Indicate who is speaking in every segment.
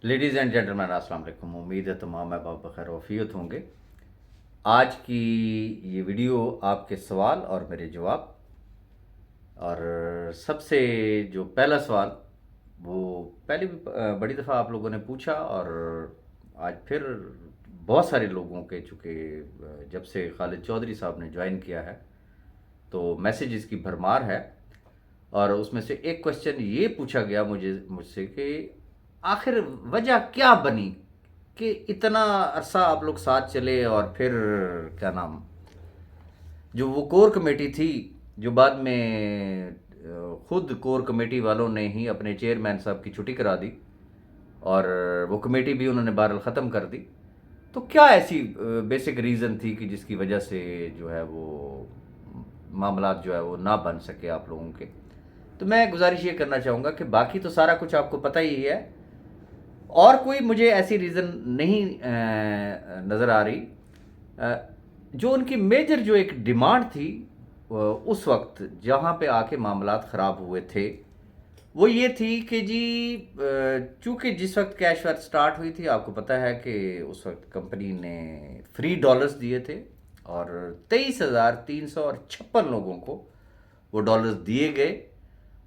Speaker 1: Ladies and gentleman अस्सलाम वालेकुम। उम्मीद है तमाम अहबाब बखैर वफ़ियत होंगे। आज की ये वीडियो आपके सवाल और मेरे जवाब, और सबसे जो पहला सवाल वो पहले भी बड़ी दफ़ा आप लोगों ने पूछा, और आज फिर बहुत सारे लोगों के, चूँकि जब से खालिद चौधरी साहब ने ज्वाइन किया है तो मैसेजेस की भरमार है। और उसमें से एक क्वेश्चन ये पूछा गया मुझसे कि आखिर वजह क्या बनी कि इतना अरसा आप लोग साथ चले, और फिर क्या नाम, जो वो कोर कमेटी थी, जो बाद में खुद कोर कमेटी वालों ने ही अपने चेयरमैन साहब की छुट्टी करा दी, और वो कमेटी भी उन्होंने बहरहाल ख़त्म कर दी। तो क्या ऐसी बेसिक रीज़न थी कि जिसकी वजह से जो है वो मामलात जो है वो ना बन सके आप लोगों के? तो मैं गुजारिश ये करना चाहूँगा कि बाकी तो सारा कुछ आपको पता ही है, और कोई मुझे ऐसी रीज़न नहीं नज़र आ रही। जो उनकी मेजर जो एक डिमांड थी उस वक्त जहाँ पे आके मामलात ख़राब हुए थे, वो ये थी कि जी चूँकि जिस वक्त कैश वर्क स्टार्ट हुई थी, आपको पता है कि उस वक्त कंपनी ने फ्री डॉलर्स दिए थे, और 23,356 लोगों को वो डॉलर्स दिए गए,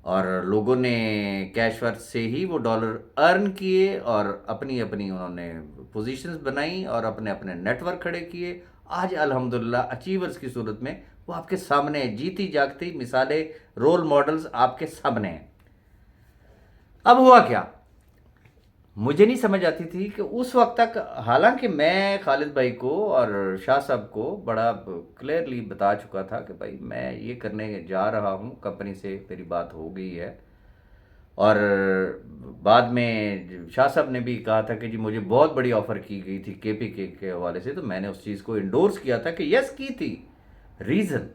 Speaker 1: और लोगों ने कैश वर्क से ही वो डॉलर अर्न किए, और अपनी अपनी उन्होंने पोजीशंस बनाई और अपने अपने नेटवर्क खड़े किए। आज अल्हम्दुलिल्लाह अचीवर्स की सूरत में वो आपके सामने है, जीती जागती मिसालें, रोल मॉडल्स आपके सामने हैं। अब हुआ क्या, मुझे नहीं समझ आती थी कि उस वक्त तक, हालांकि मैं खालिद भाई को और शाह साहब को बड़ा क्लियरली बता चुका था कि भाई मैं ये करने जा रहा हूँ, कंपनी से मेरी बात हो गई है। और बाद में शाह साहब ने भी कहा था कि जी मुझे बहुत बड़ी ऑफ़र की गई थी केपीके के हवाले से, तो मैंने उस चीज़ को इंडोर्स किया था कि यस की थी। रीज़न,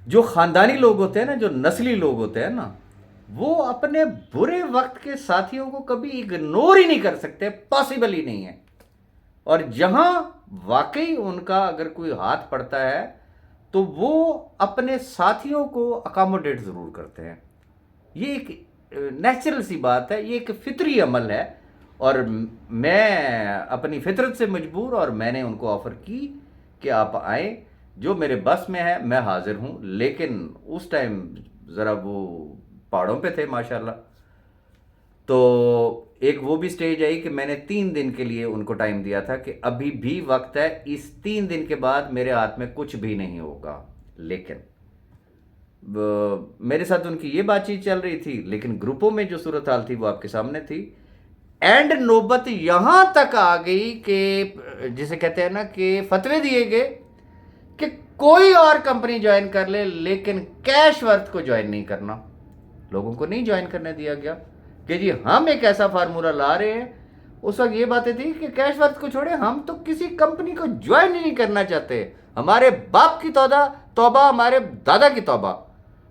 Speaker 1: जो ख़ानदानी लोग होते हैं ना, जो नस्ली लोग होते हैं ना, वो अपने बुरे वक्त के साथियों को कभी इग्नोर ही नहीं कर सकते, पॉसिबल ही नहीं है। और जहां वाकई उनका अगर कोई हाथ पड़ता है तो वो अपने साथियों को अकोमोडेट ज़रूर करते हैं। ये एक नेचुरल सी बात है, ये एक फितरी अमल है। और मैं अपनी फितरत से मजबूर, और मैंने उनको ऑफ़र की कि आप आए, जो मेरे बस में है मैं हाजिर हूँ। लेकिन उस टाइम ज़रा वो पहाड़ों पे थे माशाल्लाह, तो एक वो भी स्टेज आई कि मैंने 3 दिन के लिए उनको टाइम दिया था कि अभी भी वक्त है, इस 3 दिन के बाद मेरे हाथ में कुछ भी नहीं होगा। लेकिन मेरे साथ उनकी ये बातचीत चल रही थी, लेकिन ग्रुपों में जो सूरत हाल थी वो आपके सामने थी। एंड नौबत यहां तक आ गई कि जिसे कहते हैं ना कि फतवे दिए गए कि कोई और कंपनी ज्वाइन कर ले, लेकिन कैश वर्थ को ज्वाइन नहीं करना। लोगों को नहीं ज्वाइन करने दिया गया कि जी हम एक ऐसा फार्मूला ला रहे हैं। उस वक्त ये बातें थी कि कैश वर्थ को छोड़े, हम तो किसी कंपनी को ज्वाइन ही नहीं करना चाहते, हमारे बाप की तौबा, हमारे दादा की तौबा।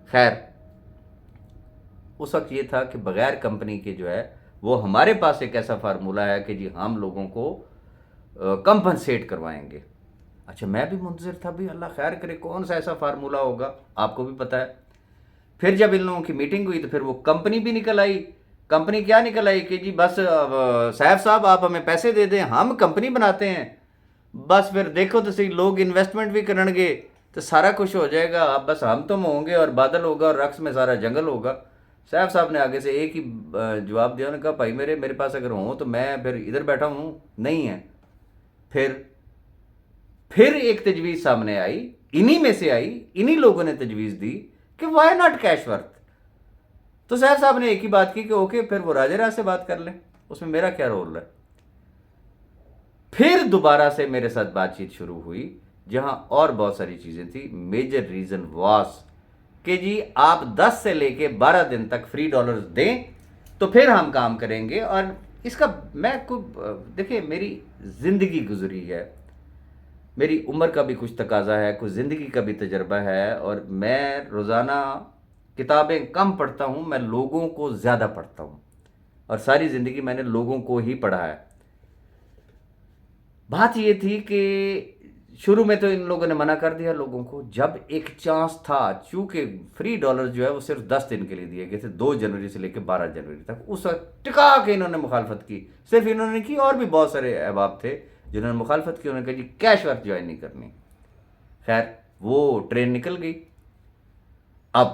Speaker 1: खैर, उस वक्त ये था कि बगैर कंपनी के जो है वो हमारे पास एक ऐसा फार्मूला है कि जी हम लोगों को कंपनसेट करवाएंगे। अच्छा, मैं भी मुंतज़िर था भी अल्लाह खैर करे कौन सा ऐसा फार्मूला होगा, आपको भी पता है। फिर जब इन लोगों की मीटिंग हुई तो फिर वो कंपनी भी निकल आई। कंपनी क्या निकल आई कि जी बस सैफ साहब आप हमें पैसे दे दें, हम कंपनी बनाते हैं। बस फिर देखो तो सही, लोग इन्वेस्टमेंट भी करेंगे तो सारा कुछ हो जाएगा, अब बस हम तुम होंगे और बादल होगा और रक्स में सारा जंगल होगा। सैफ साहब ने आगे से एक ही जवाब दिया, उन्होंने कहा भाई मेरे पास अगर हो तो मैं फिर इधर बैठा हूँ, नहीं है। फिर एक तजवीज़ सामने आई, इन्हीं में से आई, इन्हीं लोगों ने तजवीज़ दी कि वाई नॉट कैश वर्थ। तो सैफ साहब ने एक ही बात की कि ओके फिर वो राजे राज से बात कर लें, उसमें मेरा क्या रोल है। फिर दोबारा से मेरे साथ बातचीत शुरू हुई, जहां और बहुत सारी चीज़ें थी। मेजर रीज़न वास कि जी आप 10 से लेके 12 दिन तक फ्री डॉलर्स दें तो फिर हम काम करेंगे। और इसका मैं को देखिए, मेरी ज़िंदगी गुजरी है, मेरी उम्र का भी कुछ तकाजा है, कुछ ज़िंदगी का भी तजर्बा है, और मैं रोज़ाना किताबें कम पढ़ता हूँ, मैं लोगों को ज़्यादा पढ़ता हूँ, और सारी ज़िंदगी मैंने लोगों को ही पढ़ा है। बात ये थी कि شروع میں تو ان لوگوں نے منع کر دیا لوگوں کو، جب ایک چانس تھا، چونکہ فری ڈالر جو ہے وہ صرف 10 دن کے لیے دیے گئے تھے، 2 جنوری سے لے کے 12 جنوری تک، اس وقت ٹکا کے انہوں نے مخالفت کی، صرف انہوں نے کی، اور بھی بہت سارے احباب تھے جنہوں نے مخالفت کی، انہوں نے کہا جی کیش ورک جوائن نہیں کرنی۔ خیر وہ ٹرین نکل گئی۔ اب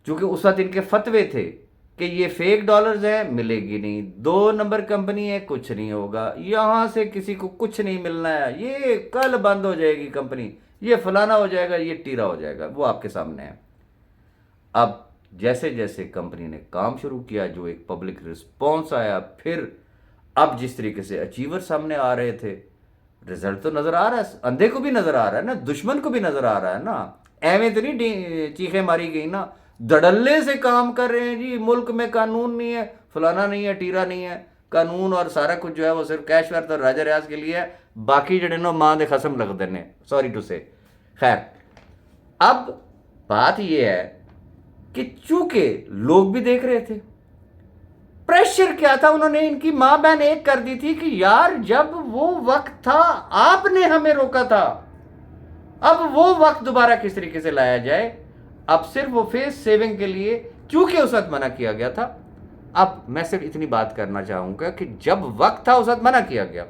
Speaker 1: چونکہ اس وقت ان کے فتوے تھے کہ یہ فیک ڈالرز ہیں، ملے گی نہیں، 2 نمبر کمپنی ہے، کچھ نہیں ہوگا، یہاں سے کسی کو کچھ نہیں ملنا ہے، یہ کل بند ہو جائے گی کمپنی، یہ فلانا ہو جائے گا، یہ ٹیرا ہو جائے گا، وہ آپ کے سامنے ہے۔ اب جیسے جیسے کمپنی نے کام شروع کیا، جو ایک پبلک رسپانس آیا، پھر اب جس طریقے سے اچیور سامنے آ رہے تھے، رزلٹ تو نظر آ رہا ہے، اندھے کو بھی نظر آ رہا ہے نا، دشمن کو بھی نظر آ رہا ہے نا، ایویں تو نہیں چیخیں ماری گئی نا، دھڑلے سے کام کر رہے ہیں جی، ملک میں قانون نہیں ہے، فلانا نہیں ہے، ٹیرا نہیں ہے، قانون اور سارا کچھ جو ہے وہ صرف کیش ورت اور راجہ ریاض کے لیے ہے، باقی جڑے نا ماں دے قسم لگ دینے، سوری ٹو سے۔ خیر اب بات یہ ہے کہ چونکہ لوگ بھی دیکھ رہے تھے، پریشر کیا تھا، انہوں نے ان کی ماں بہن ایک کر دی تھی کہ یار جب وہ وقت تھا آپ نے ہمیں روکا تھا، اب وہ وقت دوبارہ کس طریقے سے لایا جائے۔ اب صرف وہ فیس سیونگ کے لیے، کیونکہ اس وقت منع کیا گیا تھا، اب میں صرف اتنی بات کرنا چاہوں گا کہ جب وقت تھا اس وقت منع کیا گیا،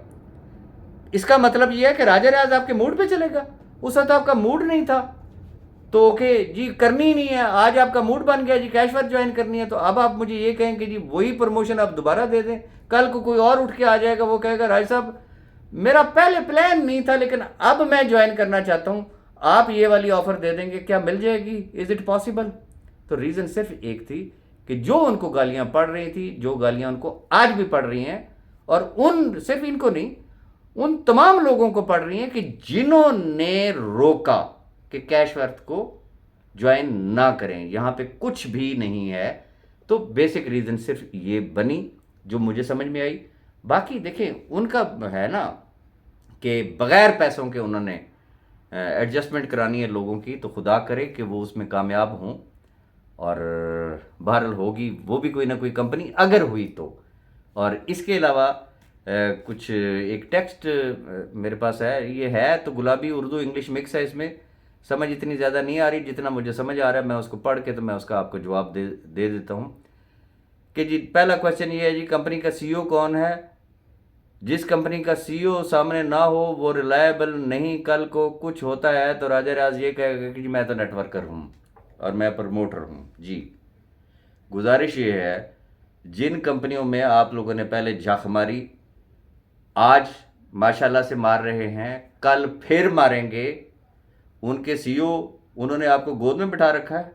Speaker 1: اس کا مطلب یہ ہے کہ راجہ ریاض آپ کے موڈ پہ چلے گا، اس وقت آپ کا موڈ نہیں تھا تو اوکے جی کرنی ہی نہیں ہے، آج آپ کا موڈ بن گیا جی کیش ورک جوائن کرنی ہے، تو اب آپ مجھے یہ کہیں کہ جی وہی پروموشن آپ دوبارہ دے دیں، کل کو کوئی اور اٹھ کے آ جائے گا، وہ کہے گا راج صاحب میرا پہلے پلان نہیں تھا لیکن اب میں جوائن کرنا چاہتا ہوں، آپ یہ والی آفر دے دیں گے، کیا مل جائے گی؟ Is it possible? تو ریزن صرف ایک تھی کہ جو ان کو گالیاں پڑ رہی تھی، جو گالیاں ان کو آج بھی پڑ رہی ہیں، اور ان صرف ان کو نہیں، ان تمام لوگوں کو پڑ رہی ہیں کہ جنہوں نے روکا کہ کیش ورت کو جوائن نہ کریں، یہاں پہ کچھ بھی نہیں ہے۔ تو بیسک ریزن صرف یہ بنی جو مجھے سمجھ میں آئی۔ باقی دیکھیں ان کا ہے نا کہ بغیر پیسوں کے انہوں نے ایڈجسٹمنٹ کرانی ہے لوگوں کی، تو خدا کرے کہ وہ اس میں کامیاب ہوں، اور بہرحال ہوگی وہ بھی کوئی نہ کوئی کمپنی اگر ہوئی تو۔ اور اس کے علاوہ کچھ ایک ٹیکسٹ میرے پاس ہے، یہ ہے تو گلابی اردو انگلش مکس ہے، اس میں سمجھ اتنی زیادہ نہیں آ رہی، جتنا مجھے سمجھ آ رہا ہے میں اس کو پڑھ کے تو میں اس کا آپ کو جواب دے دیتا ہوں کہ جی پہلا کوشچن یہ ہے جی کمپنی کا سی او کون ہے؟ جس کمپنی کا سی او سامنے نہ ہو وہ ریلائبل نہیں، کل کو کچھ ہوتا ہے تو راجہ ریاض یہ کہے گا کہ جی میں تو نیٹ ورکر ہوں اور میں پروموٹر ہوں۔ جی گزارش یہ ہے جن کمپنیوں میں آپ لوگوں نے پہلے جھاق ماری، آج ماشاءاللہ سے مار رہے ہیں، کل پھر ماریں گے، ان کے سی او انہوں نے آپ کو گود میں بٹھا رکھا ہے،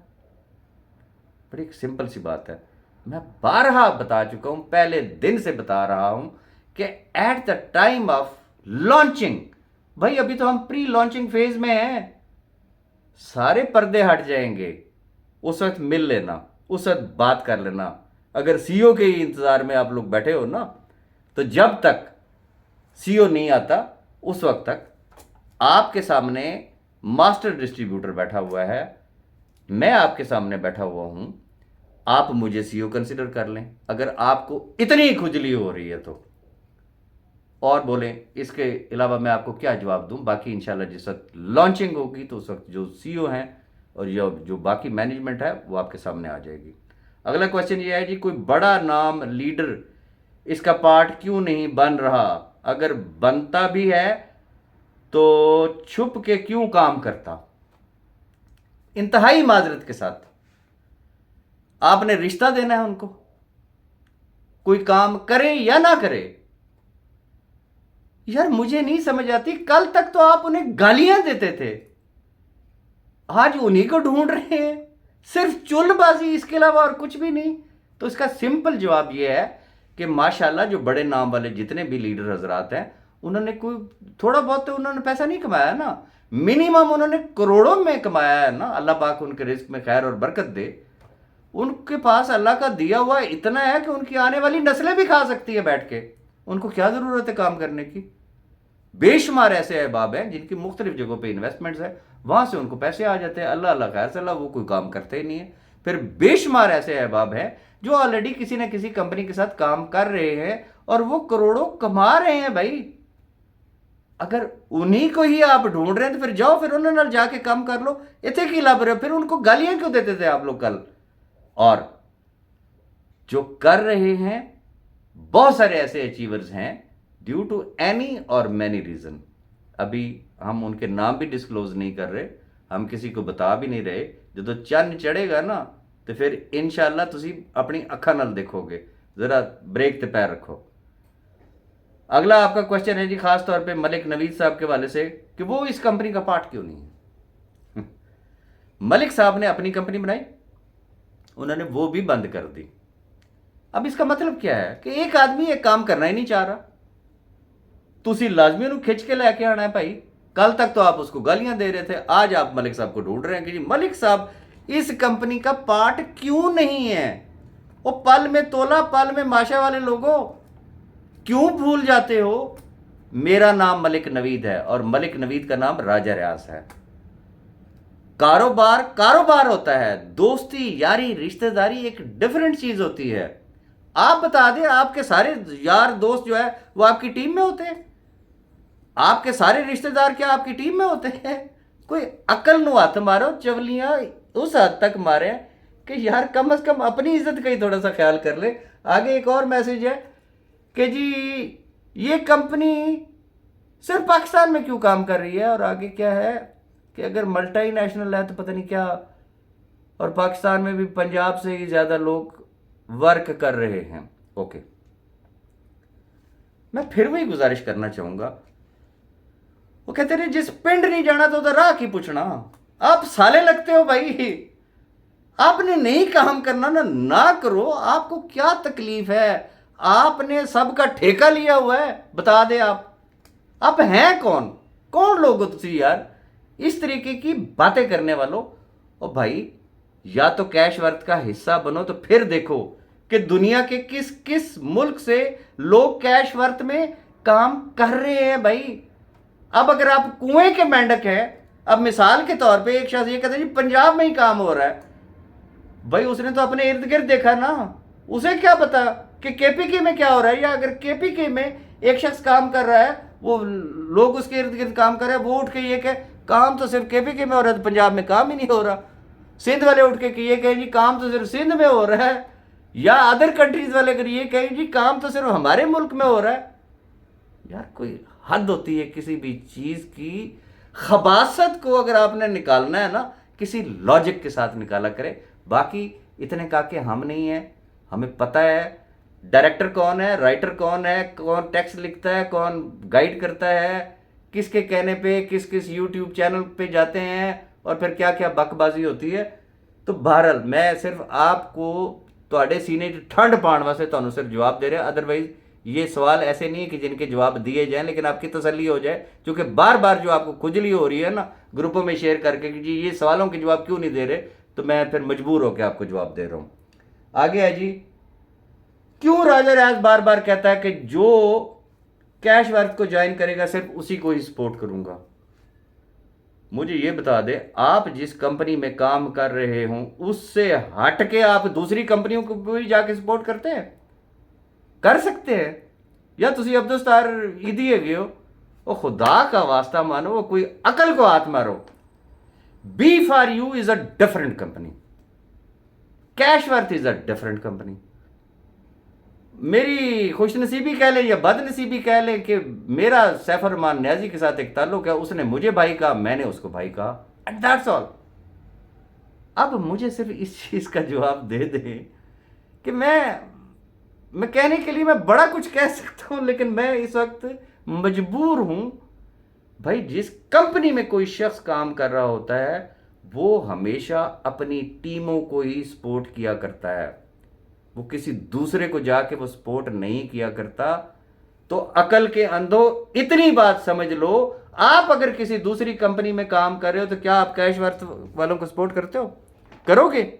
Speaker 1: بڑی سمپل سی بات ہے، میں بارہا بتا چکا ہوں، پہلے دن سے بتا رہا ہوں کہ at the time of launching, بھائی ابھی تو ہم پری لانچنگ فیز میں ہیں، سارے پردے ہٹ جائیں گے، اس وقت مل لینا، اس وقت بات کر لینا۔ اگر سی او کے انتظار میں آپ لوگ بیٹھے ہو نا، تو جب تک سی او نہیں آتا اس وقت تک آپ کے سامنے ماسٹر ڈسٹریبیوٹر بیٹھا ہوا ہے، میں آپ کے سامنے بیٹھا ہوا ہوں، آپ مجھے سی او کنسیڈر کر لیں اگر آپ کو اتنی کھجلی ہو رہی ہے تو، اور بولیں اس کے علاوہ میں آپ کو کیا جواب دوں۔ باقی انشاءاللہ جس وقت لانچنگ ہوگی تو اس وقت جو سی او ہیں اور جو باقی مینجمنٹ ہے وہ آپ کے سامنے آ جائے گی۔ اگلا کوشچن یہ ہے جی کوئی بڑا نام لیڈر اس کا پارٹ کیوں نہیں بن رہا؟ اگر بنتا بھی ہے تو چھپ کے کیوں کام کرتا؟ انتہائی معذرت کے ساتھ آپ نے رشتہ دینا ہے ان کو، کوئی کام کرے یا نہ کرے، یار مجھے نہیں سمجھ آتی، کل تک تو آپ انہیں گالیاں دیتے تھے، آج انہی کو ڈھونڈ رہے ہیں، صرف چل بازی، اس کے علاوہ اور کچھ بھی نہیں۔ تو اس کا سمپل جواب یہ ہے کہ ماشاءاللہ جو بڑے نام والے جتنے بھی لیڈر حضرات ہیں، انہوں نے کوئی تھوڑا بہت تو انہوں نے پیسہ نہیں کمایا نا، منیمم انہوں نے کروڑوں میں کمایا ہے نا، اللہ پاک ان کے رزق میں خیر اور برکت دے، ان کے پاس اللہ کا دیا ہوا اتنا ہے کہ ان کی آنے والی نسلیں بھی کھا سکتی ہے بیٹھ کے، ان کو کیا ضرورت ہے کام کرنے کی؟ بے شمار ایسے احباب ہیں جن کی مختلف جگہوں پہ انویسٹمنٹس ہیں، وہاں سے ان کو پیسے آ جاتے ہیں، اللہ اللہ خیر صلی اللہ، وہ کوئی کام کرتے ہی نہیں ہیں۔ پھر بے شمار ایسے احباب ہیں جو آلریڈی کسی نہ کسی کمپنی کے ساتھ کام کر رہے ہیں اور وہ کروڑوں کما رہے ہیں بھائی، अगर उन्हीं को ही आप ढूंढ रहे हैं तो फिर जाओ, फिर उन्होंने नाल जाके काम कर लो, इतने की लाभ रहे हो, फिर उनको गालियां क्यों देते थे आप लोग कल? और जो कर रहे हैं, बहुत सारे ऐसे अचीवर्स हैं ड्यू टू एनी और मैनी रीजन। अभी हम उनके नाम भी डिस्क्लोज नहीं कर रहे, हम किसी को बता भी नहीं रहे। जो चन्न चढ़ेगा ना तो फिर इंशाल्लाह तुसी अपनी अखा नाल देखोगे। जरा ब्रेक ते पैर रखो। अगला आपका क्वेश्चन है जी खास तौर पे मलिक नवीद साहब के वाले से कि वो इस कंपनी का पार्ट क्यों नहीं है। मलिक साहब ने अपनी कंपनी बनाई, उन्होंने वो भी बंद कर दी। अब इसका मतलब क्या है कि एक आदमी एक काम करना ही नहीं चाह रहा, तुसी लाजमी उन्हें खिंच के लेके आना है भाई। कल तक तो आप उसको गालियां दे रहे थे, आज आप मलिक साहब को ढूंढ रहे हैं कि जी मलिक साहब इस कंपनी का पार्ट क्यों नहीं है। वो पल में तोला पल में माशा वाले लोगों, क्यों भूल जाते हो? मेरा नाम मलिक नवीद है और मलिक नवीद का नाम राजा रियाज है। कारोबार कारोबार होता है, दोस्ती यारी रिश्तेदारी एक डिफरेंट चीज होती है। आप बता दें, आपके सारे यार दोस्त जो है वो आपकी टीम में होते हैं? आपके सारे रिश्तेदार क्या आपकी टीम में होते हैं? कोई अकल नु हाथ मारो, चवलियां उस हद तक मारे कि यार कम से कम अपनी इज्जत का ही थोड़ा सा ख्याल कर ले। आगे एक और मैसेज है कि जी ये कंपनी सिर्फ पाकिस्तान में क्यों काम कर रही है, और आगे क्या है कि अगर मल्टी नेशनल है तो पता नहीं क्या, और पाकिस्तान में भी पंजाब से ही ज्यादा लोग वर्क कर रहे हैं। ओके, मैं फिर वही गुजारिश करना चाहूंगा, वो कहते रहे जिस पिंड नहीं जाना तो उधर राह की पूछना। आप साले लगते हो भाई, आपने नहीं काम करना ना करो, आपको क्या तकलीफ है? आपने सबका ठेका लिया हुआ है, बता दे आप हैं कौन? कौन लोग हो तुसी यार इस तरीके की बातें करने वालों? और भाई या तो कैश वर्थ का हिस्सा बनो, तो फिर देखो कि दुनिया के किस किस मुल्क से लोग कैश वर्थ में काम कर रहे हैं भाई। अब अगर आप कुएं के मेंढक हैं, अब मिसाल के तौर पे एक शख्स ये कहता है जी पंजाब में ही काम हो रहा है, भाई उसने तो अपने इर्द गिर्द देखा ना, उसे क्या पता कि केपीके में क्या हो रहा है। या अगर केपीके में एक शख्स काम कर रहा है, वो लोग उसके इर्द गिर्द काम कर रहे हैं, वो उठ के ये कहे काम तो सिर्फ केपीके में हो रहा है, तो पंजाब में काम ही नहीं हो रहा। सिंध वाले उठ के ये कहें जी काम तो सिर्फ सिंध में हो रहा है, या अदर कंट्रीज वाले अगर ये कहें जी काम तो सिर्फ हमारे मुल्क में हो रहा है। यार कोई हद होती है किसी भी चीज की। खबासत को अगर आपने निकालना है ना, किसी लॉजिक के साथ निकाला करे। बाकी इतने काके हम नहीं है, हमें पता है डायरेक्टर कौन है, राइटर कौन है, कौन टेक्स्ट लिखता है, कौन गाइड करता है, किसके कहने पे किस किस यूट्यूब चैनल पे जाते हैं, और फिर क्या क्या बकबाजी होती है। तो बहरहाल मैं सिर्फ आपको ਤੁਹਾਡੇ सीने ठंड पाने वास्ते ਤੁਹਾਨੂੰ सिर्फ जवाब दे रहा। अदरवाइज ये सवाल ऐसे नहीं है कि जिनके जवाब दिए जाएं, लेकिन आपकी तसल्ली हो जाए, क्योंकि बार बार जो आपको खुजली हो रही है ना ग्रुपों में शेयर करके कि जी ये सवालों के जवाब क्यों नहीं दे रहे, तो मैं फिर मजबूर होकर आपको जवाब दे रहा हूं। आगे है जी, क्यों राजा रियाज बार बार कहता है कि जो कैश वर्थ को ज्वाइन करेगा सिर्फ उसी को ही सपोर्ट करूंगा। मुझे ये बता दे, आप जिस कंपनी में काम कर रहे हो उससे हट के आप दूसरी कंपनियों को भी जाके सपोर्ट करते हैं? कर सकते हैं? या तुसी अब्दुल सत्तार ईदी है गए हो? ओ खुदा का वास्ता मानो, वो कोई अकल को हाथ मारो। B for you is a different company, cash worth is a different company. मेरी खुशनसीबी कह लें या बदनसीबी कह लें कि मेरा सैफर रहमान न्याजी के साथ एक ताल्लुक है, उसने मुझे भाई कहा, मैंने उसको भाई कहा, एंड दैट्स ऑल। अब मुझे सिर्फ इस चीज का जवाब दे दें कि मैं कहने के लिए मैं बड़ा कुछ कह सकता हूं, लेकिन मैं इस वक्त मजबूर हूं। भाई जिस कंपनी में कोई शख्स काम कर रहा होता है वो हमेशा अपनी टीमों को ही सपोर्ट किया करता है, वो किसी दूसरे को जाके वो सपोर्ट नहीं किया करता। तो अकल के अंधो इतनी बात समझ लो, आप अगर किसी दूसरी कंपनी में काम कर रहे हो तो क्या आप कैश वर्थ वालों को सपोर्ट करते हो? करोगे?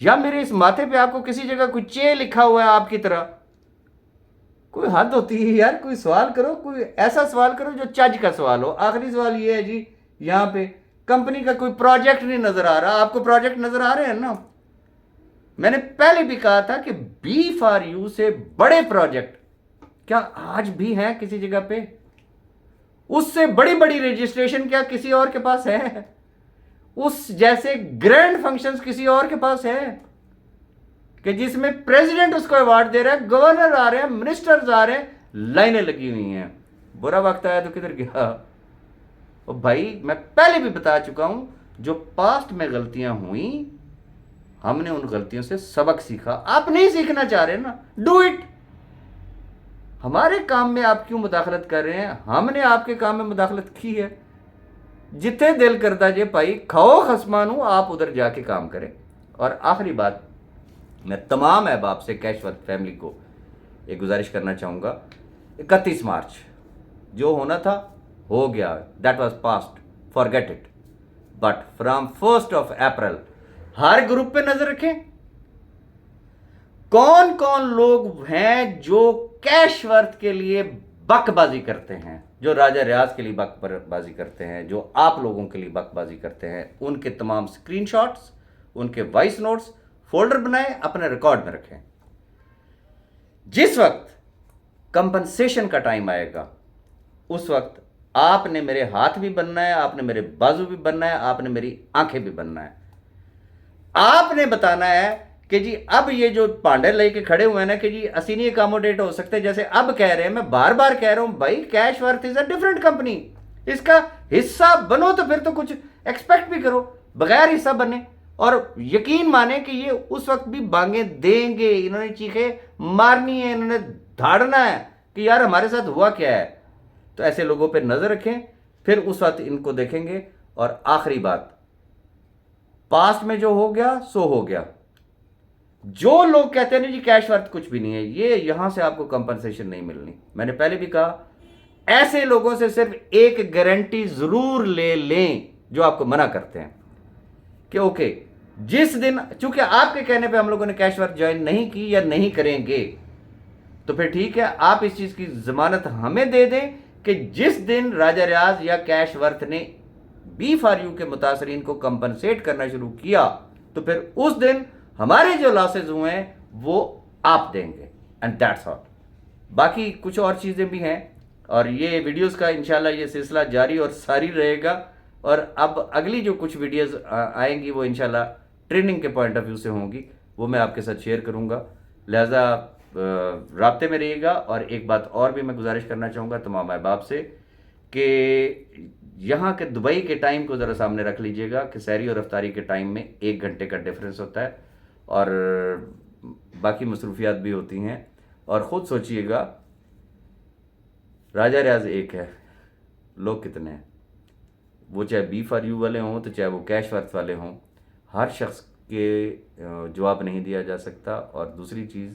Speaker 1: या मेरे इस माथे पे आपको किसी जगह कोई चे लिखा हुआ है आपकी तरह? कोई हद होती है यार, कोई सवाल करो, कोई ऐसा सवाल करो जो चज का सवाल हो। आखिरी सवाल ये है जी, यहां पे कंपनी का कोई प्रोजेक्ट नहीं नजर आ रहा, आपको प्रोजेक्ट नजर आ रहे हैं ना? मैंने पहले भी कहा था कि बी फॉर यू से बड़े प्रोजेक्ट क्या आज भी हैं किसी जगह पे? اس سے بڑی بڑی رجسٹریشن کیا کسی اور کے پاس ہے؟ اس جیسے گرینڈ فنکشنز کسی اور کے پاس ہے کہ جس میں پریزیڈنٹ اس کو ایوارڈ دے رہا ہے، گورنر آ رہے ہیں، منسٹرز آ رہے ہیں، لائنیں لگی ہوئی ہیں. برا وقت آیا تو کدھر گیا؟ اور بھائی میں پہلے بھی بتا چکا ہوں، جو پاسٹ میں غلطیاں ہوئیں ہم نے ان غلطیوں سے سبق سیکھا. آپ نہیں سیکھنا چاہ رہے نا، ڈو اٹ. ہمارے کام میں آپ کیوں مداخلت کر رہے ہیں؟ ہم نے آپ کے کام میں مداخلت کی ہے. جتنے دل کرتا جے بھائی کھاؤ خسمانو، آپ ادھر جا کے کام کریں. اور آخری بات، میں تمام احباب سے کیش ورتھ فیملی کو ایک گزارش کرنا چاہوں گا. 31 مارچ جو ہونا تھا ہو گیا، that was past, forget it. But from 1 April Hare group پہ نظر رکھیں. کون کون لوگ ہیں جو کیش ورتھ کے لیے بک بازی کرتے ہیں، جو راجہ ریاض کے لیے بک بازی کرتے ہیں، جو آپ لوگوں کے لیے بک بازی کرتے ہیں. ان کے تمام سکرین شاٹس، ان کے وائس نوٹس فولڈر بنائیں، اپنے ریکارڈ میں رکھیں. جس وقت کمپنسیشن کا ٹائم آئے گا اس وقت آپ نے میرے ہاتھ بھی بننا ہے، آپ نے میرے بازو بھی بننا ہے، آپ نے میری آنکھیں بھی بننا ہے. آپ نے بتانا ہے کہ جی اب یہ جو پانڈے لے کے کھڑے ہوئے ہیں نا کہ جی اسی نہیں اکاموڈیٹ ہو سکتے، جیسے اب کہہ رہے ہیں. میں بار بار کہہ رہا ہوں بھائی Cash Worth is a different company. اس کا حصہ بنو تو پھر تو کچھ ایکسپیکٹ بھی کرو. بغیر حصہ بنے اور یقین مانے کہ یہ اس وقت بھی بانگیں دیں گے، انہوں نے چیخیں مارنی ہے، انہوں نے دھاڑنا ہے کہ یار ہمارے ساتھ ہوا کیا ہے. تو ایسے لوگوں پہ نظر رکھیں، پھر اس وقت ان کو دیکھیں گے. اور آخری بات، پاسٹ میں جو ہو گیا سو ہو گیا. جو لوگ کہتے ہیں جی کیش ورتھ کچھ بھی نہیں ہے، یہ یہاں سے آپ کو کمپنسیشن نہیں ملنی. میں نے پہلے بھی کہا ایسے لوگوں سے صرف ایک گارنٹی ضرور لے لیں جو آپ کو منع کرتے ہیں کہ اوکے جس دن، چونکہ آپ کے کہنے پہ ہم لوگوں نے کیش ورتھ جوائن نہیں کی یا نہیں کریں گے، تو پھر ٹھیک ہے آپ اس چیز کی ضمانت ہمیں دے دیں کہ جس دن راجہ ریاض یا کیش ورتھ نے B4U کے متاثرین کو کمپنسیٹ کرنا شروع کیا تو پھر اس دن ہمارے جو لاسز ہوئے ہیں وہ آپ دیں گے. And that's all. باقی کچھ اور چیزیں بھی ہیں اور یہ ویڈیوز کا انشاءاللہ یہ سلسلہ جاری اور ساری رہے گا. اور اب اگلی جو کچھ ویڈیوز آئیں گی وہ انشاءاللہ ٹریننگ کے پوائنٹ آف ویو سے ہوں گی، وہ میں آپ کے ساتھ شیئر کروں گا. لہٰذا رابطے میں رہیے گا. اور ایک بات اور بھی میں گزارش کرنا چاہوں گا تمام احباب سے کہ یہاں کے دبئی کے ٹائم کو ذرا سامنے رکھ لیجئے گا کہ سحری اور افطاری کے ٹائم میں 1 گھنٹے کا ڈیفرنس ہوتا ہے اور باقی مصروفیات بھی ہوتی ہیں. اور خود سوچئے گا راجہ ریاض ایک ہے، لوگ کتنے ہیں؟ وہ چاہے B4U والے ہوں تو چاہے وہ کیش ورتھ والے ہوں، ہر شخص کے جواب نہیں دیا جا سکتا. اور دوسری چیز،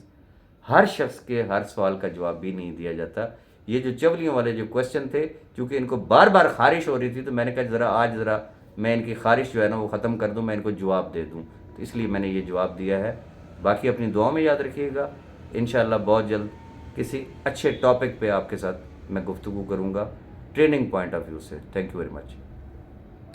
Speaker 1: ہر شخص کے ہر سوال کا جواب بھی نہیں دیا جاتا. یہ جو چولیوں والے جو کوسچن تھے، چونکہ ان کو بار بار خارش ہو رہی تھی تو میں نے کہا آج میں ان کی خارش جو ہے نا وہ ختم کر دوں، میں ان کو جواب دے دوں. تو اس لیے میں نے یہ جواب دیا ہے. باقی اپنی دعاؤں میں یاد رکھیے گا. انشاءاللہ بہت جلد کسی اچھے ٹاپک پہ آپ کے ساتھ میں گفتگو کروں گا ٹریننگ پوائنٹ آف ویو سے. Thank you very much.